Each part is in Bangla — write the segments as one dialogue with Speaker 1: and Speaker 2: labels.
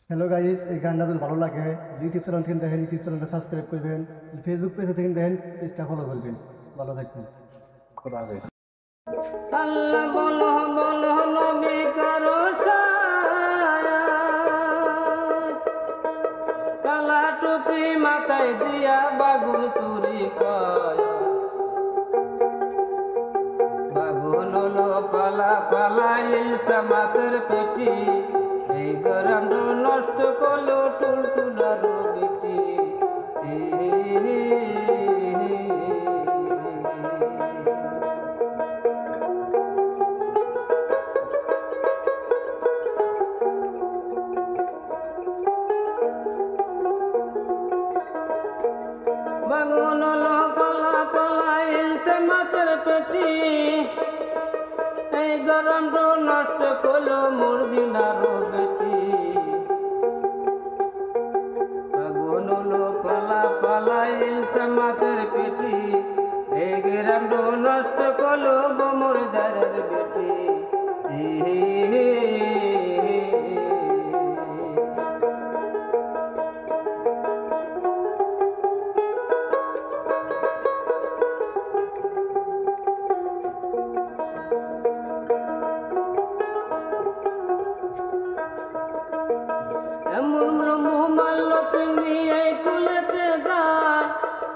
Speaker 1: হ্যালো গাইস, এই গানটা যদি ভালো লাগে ইউটিউব চ্যানেল থেকে দেখেন, ইউটিউব চ্যানেলটা সাবস্ক্রাইব করবেন। ফেসবুক পেজে থেকে দেখেন, পেজটা ফলো করবেন। ভালো থাকবেন। খোদা হাফেজ।
Speaker 2: আল্লাহ বলো বলো নবী কারো ছায়া, কালা টুপি মাথায় দিয়া বাগুন চুরি কয়, বাগুন হলো পালা পালা ইলচা মাছের পেটি, এই গরম নষ্ট করলো টুলটুলার বেটি। বাগুন হলো পালা পালা ইলচা মাছের পেটি, এই গরম নষ্ট করলো মুরদিনারও বেটি। বাগুন হলো পালা পালা ইলচা মাছের পেটি, এই গরম নষ্ট করলো বমর জারের বেটি। মারলো চিংড়ি এই কুলেতে যায়,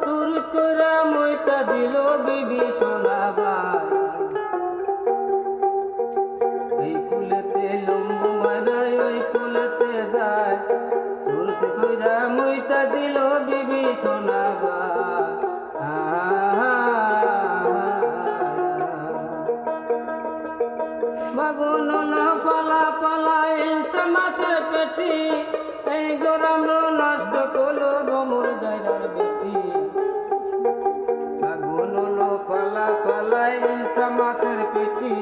Speaker 2: চুরি কইরা মইতা দিল বিবি সোনাবাই। এই কুলেতে লম্বু মারাই ওই কুলেতে যায়, চুরি কইরা মইতা দিল বিবি সোনাবাই। বাগুন পালা পালা ইলচা মাছের পেটি, এই গরম নষ্ট করলো বমর জায়গার বেটি। বাগুন পালা পালা ইলচা মাছের পেটি,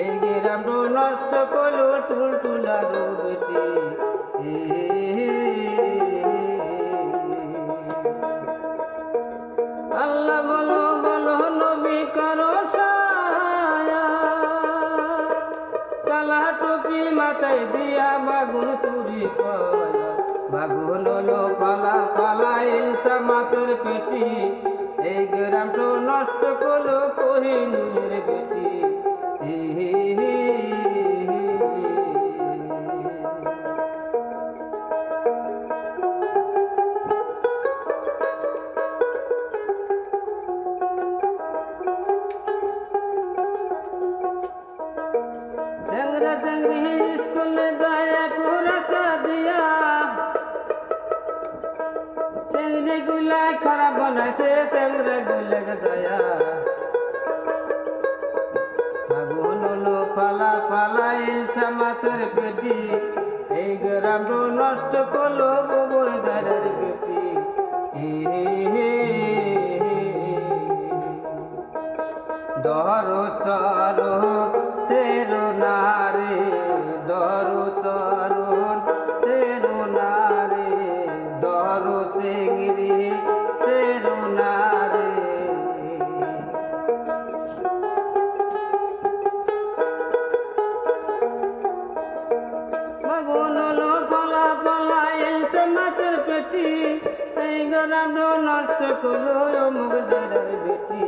Speaker 2: এই গরম নষ্ট করলো টুলটুলার বেটি। আল্লাহ বলো বলো নবী কারো ছায়া, কালা টুপি মাথায় দিয়া বাগুন চুরি কয়, বাগুন হলো পালা পালা ইলচা মাছের পেটি, এই গ্রামটা নষ্ট করলো কোহিনুরের বেটি। চ্যাংরা চ্যাংরি স্কুলে যায় এক রাস্তা দিয়া, চ্যাংরি গুলা খারাপ বানাইছে চ্যাংরা গুলা যায়া। বাগুন হলো পালা পালা ইলচা মাছের পেটি, এই গ্রাম নষ্ট করলো গোবর জারের বেটি। দরো চরণ সেরো নারে, দরো চরণ সেরো নারে, দরো চেংড়ি সেরো নারে। বাগুন হলো পালা পালা ইলচা মাছের পেটি, এই গরম নষ্ট করলো মুখ জারের বেটি।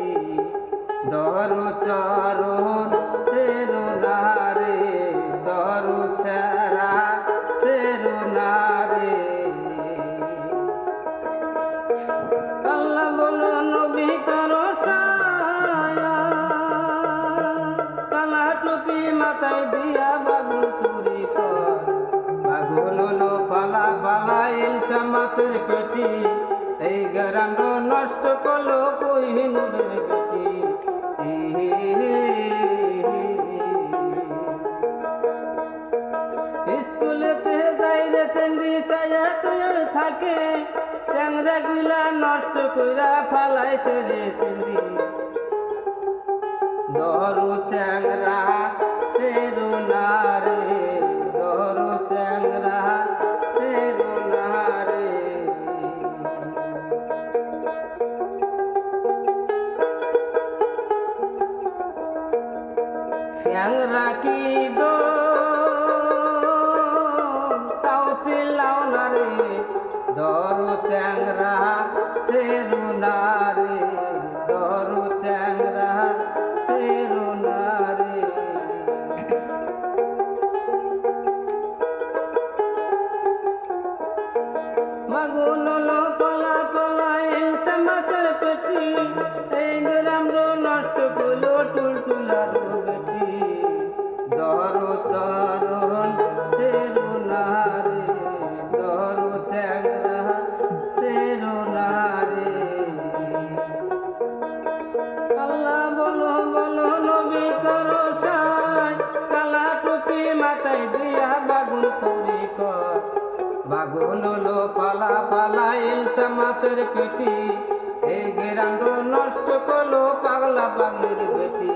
Speaker 2: দরো চরণ সেরো নারে, দরো ছাড়া সেরো নারে। আল্লাহ বলো নবী কারো ছায়া, কালা টুপি মাথায় দিয়া বাগুন চুরি কয়, বাগুন হলো পালা পালা ইলচা মাছের পেটি, এই গ্রাম নষ্ট করলো কোহিনুরের বেটি। স্কুলেতে যাই রে চেংড়ি চাইয়া তুই থাকে, চ্যাংরা গুলা নষ্ট কইরা ফালাইছে রে চেংড়ি। দরু চ্যাংরা সেরো নারে, দরু চ্যাংরা সেরো নারে। চ্যাংরা কি দো তাও ধরো চ্যাংরা সেরু নারে, ধরো চ্যাংরা সেরু নারে। মাগুন হলো পালা পালা ইলশা মাছের পেটি, এই গ্রাম নষ্ট করলো টুলটুলার বেটি। ধরো চরণ সেরু নারে, ধরো চ্যাংরা সেরু নারে। আল্লাহ বলো বলো নবী করো সাই, কালা টুপি মাথায় দিয়া বাগুন চুরি কর। বাগুন হলো পালা পালা ইলশা মাছের পেটি, এই গ্রাম নষ্ট করলো পাগলা পাগলির বেটি।